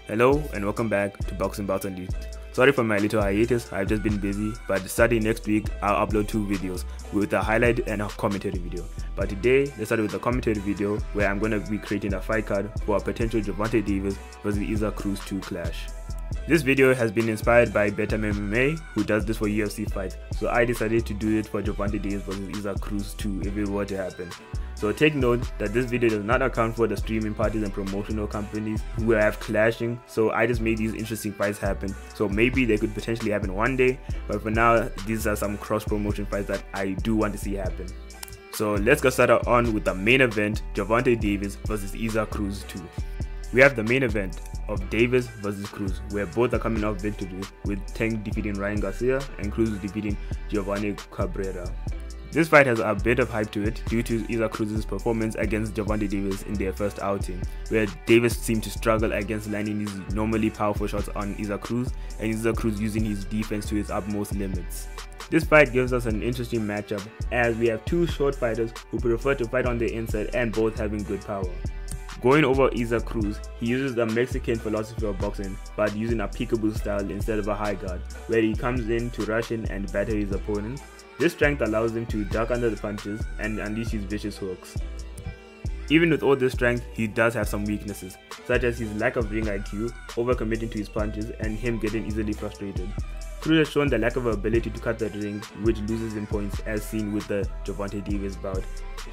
Hello and welcome back to Boxing Bouts Unleashed. Sorry for my little hiatus, I've just been busy, but starting next week I'll upload 2 videos with a highlight and a commentary video. But today, let's start with a commentary video where I'm going to be creating a fight card for a potential Gervonta Davis vs Isaac Cruz 2 clash. This video has been inspired by Better MMA, who does this for UFC fights, so I decided to do it for Gervonta Davis vs Isaac Cruz 2 if it were to happen. So take note that this video does not account for the streaming parties and promotional companies who have clashing, so I just made these interesting fights happen. So maybe they could potentially happen one day, but for now these are some cross promotion fights that I do want to see happen. So let's get started on with the main event, Gervonta Davis vs Isaac Cruz 2. We have the main event of Davis vs Cruz, where both are coming off victories, with Tank defeating Ryan Garcia and Cruz defeating Giovanni Cabrera. This fight has a bit of hype to it due to Isaac Cruz's performance against Gervonta Davis in their first outing, where Davis seemed to struggle against landing his normally powerful shots on Isaac Cruz, and Isaac Cruz using his defense to his utmost limits. This fight gives us an interesting matchup, as we have 2 short fighters who prefer to fight on the inside and both having good power. Going over Isaac Cruz, he uses the Mexican philosophy of boxing, but using a peekaboo style instead of a high guard, where he comes in to rush in and batter his opponent. This strength allows him to duck under the punches and unleash his vicious hooks. Even with all this strength, he does have some weaknesses, such as his lack of ring IQ, overcommitting to his punches, and him getting easily frustrated. Cruz has shown the lack of ability to cut the ring, which loses him points, as seen with the Gervonta Davis bout.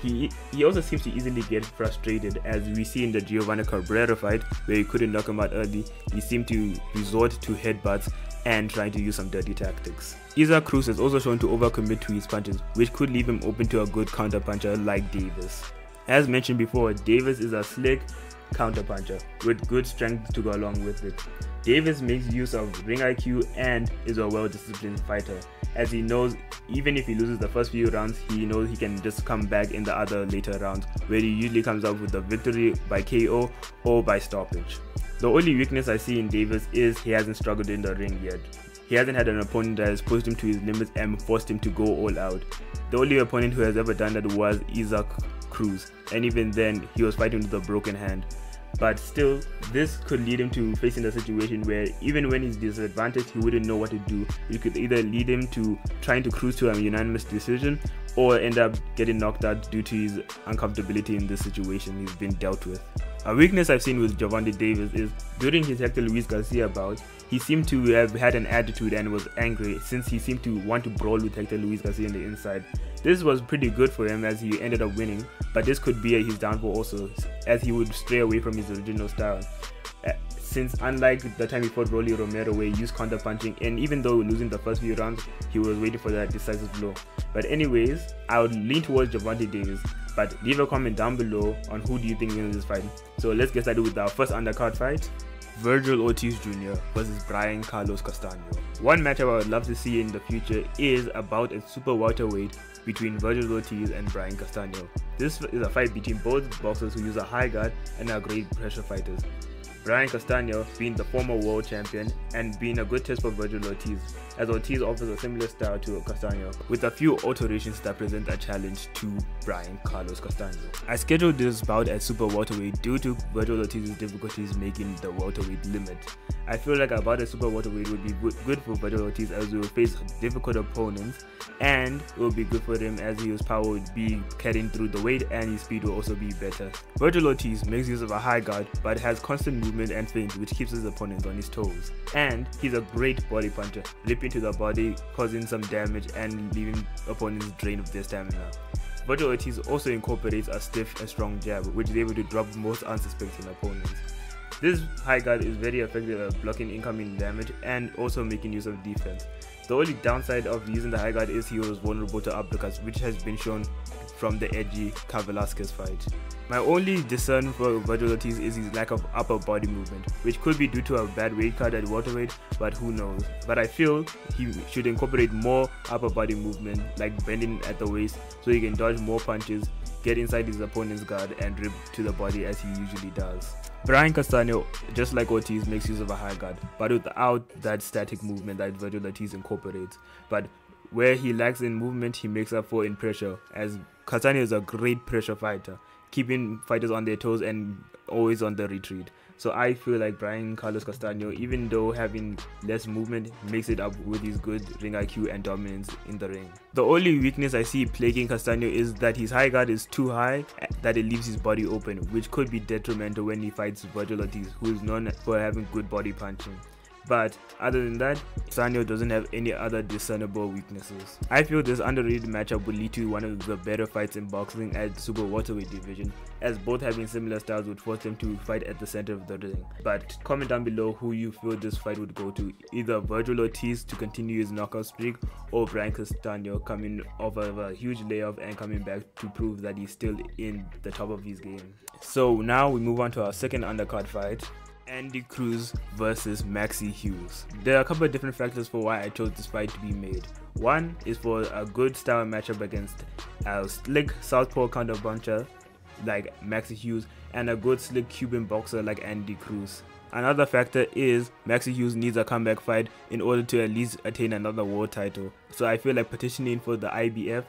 He also seems to easily get frustrated, as we see in the Giovanni Cabrera fight, where he couldn't knock him out early. He seemed to resort to headbutts and trying to use some dirty tactics. Isaac Cruz has also shown to overcommit to his punches, which could leave him open to a good counterpuncher like Davis. As mentioned before, Davis is a slick counterpuncher with good strength to go along with it. Davis makes use of ring IQ and is a well-disciplined fighter, as he knows even if he loses the first few rounds, he knows he can just come back in the other later rounds, where he usually comes out with the victory by KO or by stoppage. The only weakness I see in Davis is he hasn't struggled in the ring yet. He hasn't had an opponent that has pushed him to his limits and forced him to go all out. The only opponent who has ever done that was Isaac Cruz, and even then he was fighting with a broken hand. But still, this could lead him to facing a situation where even when he's disadvantaged, he wouldn't know what to do. It could either lead him to trying to cruise to a unanimous decision or end up getting knocked out due to his uncomfortability in this situation he's been dealt with. A weakness I've seen with Gervonta Davis is during his Hector Luis Garcia bout, he seemed to have had an attitude and was angry, since he seemed to want to brawl with Hector Luis Garcia on the inside. This was pretty good for him as he ended up winning, but this could be his downfall also, as he would stray away from his original style. Since unlike the time he fought Rolly Romero, where he used counter punching, and even though losing the first few rounds, he was waiting for that decisive blow. But anyways, I would lean towards Gervonta Davis, but leave a comment down below on who do you think wins this fight. So let's get started with our first undercard fight, Vergil Ortiz Jr. vs Brian Carlos Castano. One matchup I would love to see in the future is about a super-welterweight between Vergil Ortiz and Brian Castano. This is a fight between both boxers who use a high guard and are great pressure fighters. Brian Castano being the former world champion and being a good test for Vergil Ortiz, as Ortiz offers a similar style to Castano, with a few alterations that present a challenge to Brian Carlos Castano. I scheduled this bout at super welterweight due to Vergil Ortiz's difficulties making the welterweight limit. I feel like a bout at super welterweight would be good for Vergil Ortiz, as he will face difficult opponents, and it will be good for him as his power would be carrying through the weight and his speed will also be better. Vergil Ortiz makes use of a high guard but has constant movement and feint, which keeps his opponents on his toes. And he's a great body puncher, ripping to the body, causing some damage and leaving opponents drained of their stamina. Vergil Ortiz also incorporates a stiff and strong jab, which is able to drop most unsuspecting opponents. This high guard is very effective at blocking incoming damage and also making use of defense. The only downside of using the high guard is he was vulnerable to uppercuts, which has been shown from the edgy Velasquez fight. My only concern for Vergil Ortiz is his lack of upper body movement, which could be due to a bad weight cut at welterweight, but who knows. But I feel he should incorporate more upper body movement, like bending at the waist, so he can dodge more punches, get inside his opponent's guard and rip to the body as he usually does. Brian Castano, just like Ortiz, makes use of a high guard, but without that static movement that Vergil Ortiz incorporates. But where he lacks in movement, he makes up for in pressure, as Castano is a great pressure fighter. keeping fighters on their toes and always on the retreat. So I feel like Brian Carlos Castano, even though having less movement, makes it up with his good ring IQ and dominance in the ring. The only weakness I see plaguing Castano is that his high guard is too high, that it leaves his body open, which could be detrimental when he fights Vergil Ortiz, who is known for having good body punching. But other than that, Castano doesn't have any other discernible weaknesses. I feel this underrated matchup will lead to one of the better fights in boxing at Super-Welterweight division, as both having similar styles would force them to fight at the center of the ring. But comment down below who you feel this fight would go to, either Vergil Ortiz to continue his knockout streak, or Brian Castano coming off of a huge layoff and coming back to prove that he's still in the top of his game. So now we move on to our second undercard fight. Andy Cruz versus Maxi Hughes. There are a couple of different factors for why I chose this fight to be made. One is for a good style matchup against a slick southpaw counterpuncher like Maxi Hughes and a good slick Cuban boxer like Andy Cruz. Another factor is Maxi Hughes needs a comeback fight in order to at least attain another world title. So I feel like petitioning for the IBF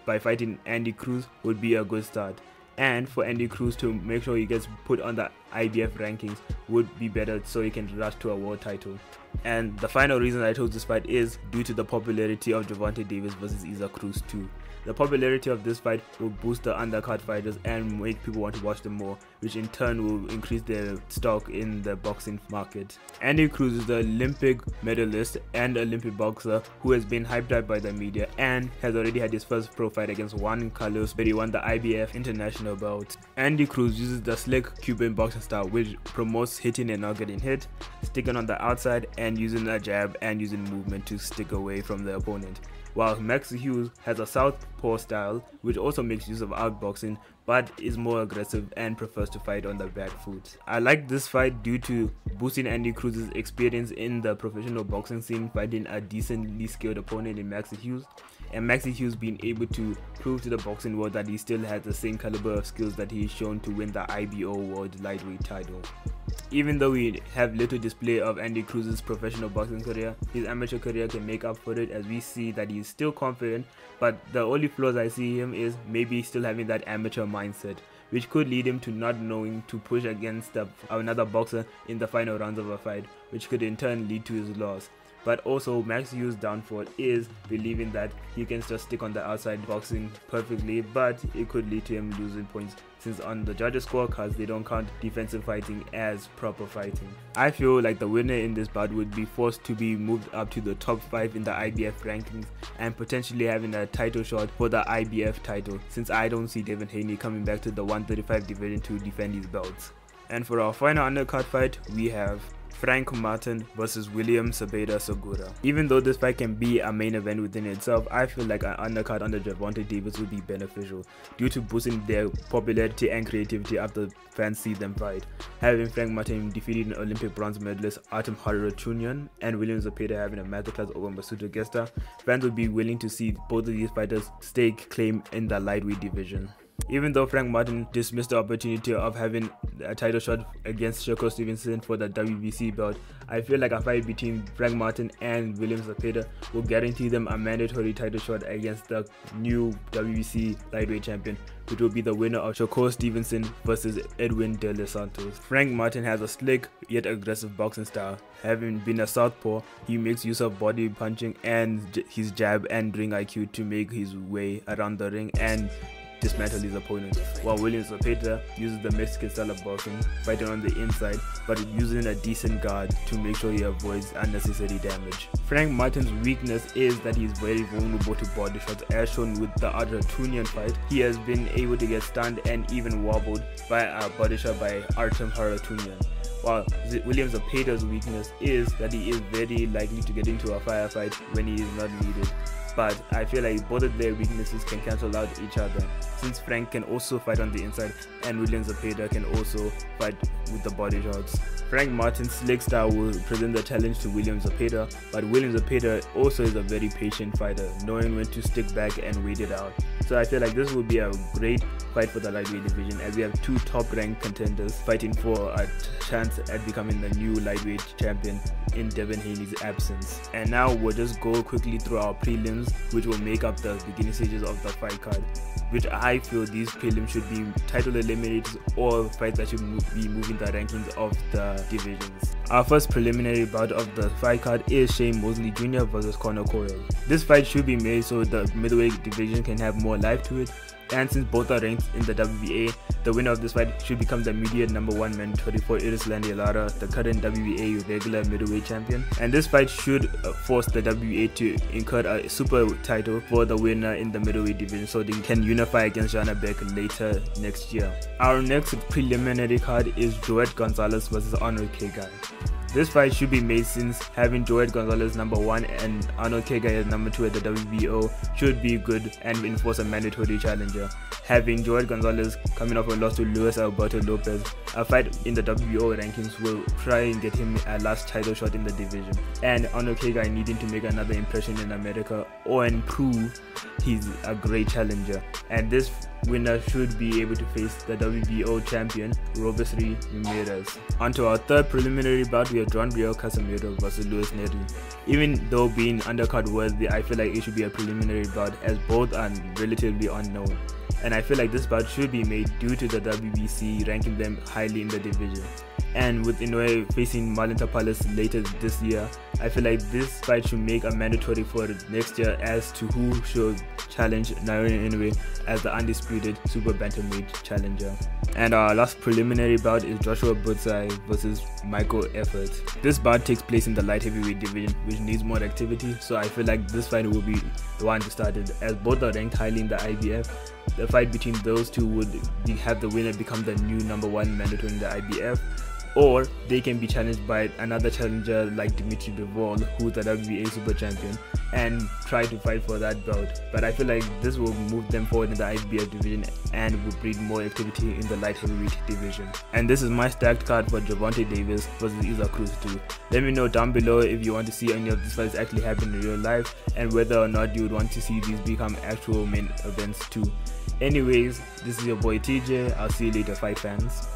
by fighting Andy Cruz would be a good start. And for Andy Cruz to make sure he gets put on the IBF rankings would be better so he can rush to a world title. And the final reason I chose this fight is due to the popularity of Gervonta Davis versus Isaac Cruz too. The popularity of this fight will boost the undercard fighters and make people want to watch them more, which in turn will increase their stock in the boxing market. Andy Cruz is the Olympic medalist and Olympic boxer who has been hyped up by the media and has already had his first pro fight against Juan Carlos, where he won the IBF international belt. Andy Cruz uses the slick Cuban boxing style, which promotes hitting and not getting hit, sticking on the outside, and using a jab and using movement to stick away from the opponent. While Maxi Hughes has a southpaw style, which also makes use of outboxing, but is more aggressive and prefers to fight on the back foot. I like this fight due to boosting Andy Cruz's experience in the professional boxing scene, fighting a decently skilled opponent in Maxi Hughes, and Maxi Hughes being able to prove to the boxing world that he still has the same caliber of skills that he's shown to win the IBO World Lightweight title. Even though we have little display of Andy Cruz's professional boxing career, his amateur career can make up for it, as we see that he's still confident, but the only flaws I see him is maybe still having that amateur mindset, which could lead him to not knowing to push against another boxer in the final rounds of a fight, which could in turn lead to his loss. But also Maxi Hughes' downfall is believing that he can just stick on the outside boxing perfectly, but it could lead to him losing points, since on the judges' scorecards they don't count defensive fighting as proper fighting. I feel like the winner in this bout would be forced to be moved up to the top 5 in the IBF rankings and potentially having a title shot for the IBF title, since I don't see Devin Haney coming back to the 135 division to defend his belts. And for our final undercard fight, we have Frank Martin versus William Cepeda Segura. Even though this fight can be a main event within itself, I feel like an undercard under Gervonta Davis would be beneficial due to boosting their popularity and creativity after fans see them fight. Having Frank Martin defeating Olympic bronze medalist Artem Harutyunyan and William Cepeda having a masterclass over Masuda Gesta, fans would be willing to see both of these fighters stake claim in the lightweight division. Even though Frank Martin dismissed the opportunity of having a title shot against Shakur Stevenson for the WBC belt, I feel like a fight between Frank Martin and William Cepeda will guarantee them a mandatory title shot against the new WBC lightweight champion, which will be the winner of Shakur Stevenson versus Edwin De Los Santos. Frank Martin has a slick yet aggressive boxing style. Having been a southpaw, he makes use of body punching and his jab and ring IQ to make his way around the ring and dismantle his opponent, while William Cepeda uses the Mexican style of boxing, fighting on the inside but using a decent guard to make sure he avoids unnecessary damage. Frank Martin's weakness is that he's very vulnerable to body shots, as shown with the Harutyunyan fight. He has been able to get stunned and even wobbled by a body shot by Artem Harutyunyan. While William Cepeda's weakness is that he is very likely to get into a firefight when he is not needed. But I feel like both of their weaknesses can cancel out each other, since Frank can also fight on the inside and William Cepeda can also fight with the body shots. Frank Martin's slick style will present the challenge to William Cepeda, but William Cepeda also is a very patient fighter, knowing when to stick back and wait it out. So I feel like this will be a great fight for the lightweight division, as we have two top ranked contenders fighting for a chance at becoming the new lightweight champion in Devin Haney's absence. And now we'll just go quickly through our prelims, which will make up the beginning stages of the fight card, which I feel these prelims should be title eliminators or fights that should be moving the rankings of the divisions. Our first preliminary bout of the fight card is Shane Mosley Jr. versus Conor Corrales. This fight should be made so the middleweight division can have more life to it, and since both are ranked in the WBA, the winner of this fight should become the immediate #1 mandatory for Erislandy Lara, the current WBA regular middleweight champion. And this fight should force the WBA to incur a super title for the winner in the middleweight division, so they can unify against Jana Beck later next year. Our next preliminary card is Joet Gonzalez versus Arnold Kegai. This fight should be made since having Joet Gonzalez #1 and Arnold Kegai as #2 at the WBO should be good and enforce a mandatory challenger. Having Joet Gonzalez coming off a loss to Luis Alberto Lopez, a fight in the WBO rankings will try and get him a last title shot in the division. And Arnold Kegai needing to make another impression in America and prove he's a great challenger. And this winner should be able to face the WBO champion Robesri Ramirez. Onto our third preliminary bout, we have John Riel Casemiro versus Luis Neri. Even though being undercard worthy, I feel like it should be a preliminary bout as both are relatively unknown. And I feel like this bout should be made due to the WBC ranking them highly in the division. And with Inoue facing Marlon Tapales later this year, I feel like this fight should make a mandatory for next year as to who should challenge Naoya Inoue as the undisputed super bantamweight challenger. And our last preliminary bout is Joshua Butsai versus Michael Effort. This bout takes place in the light heavyweight division, which needs more activity, so I feel like this fight will be the one to start it, as both are ranked highly in the IBF. The fight between those two would have the winner become the new #1 mandatory in the IBF, or they can be challenged by another challenger like Dimitri Bivol, who's the WBA super champion, and try to fight for that belt. But I feel like this will move them forward in the IBF division and will breed more activity in the light heavyweight division. And this is my stacked card for Gervonta Davis versus Isaac Cruz too. Let me know down below if you want to see any of these fights actually happen in real life, and whether or not you would want to see these become actual main events too. Anyways, this is your boy TJ. I'll see you later, fight fans.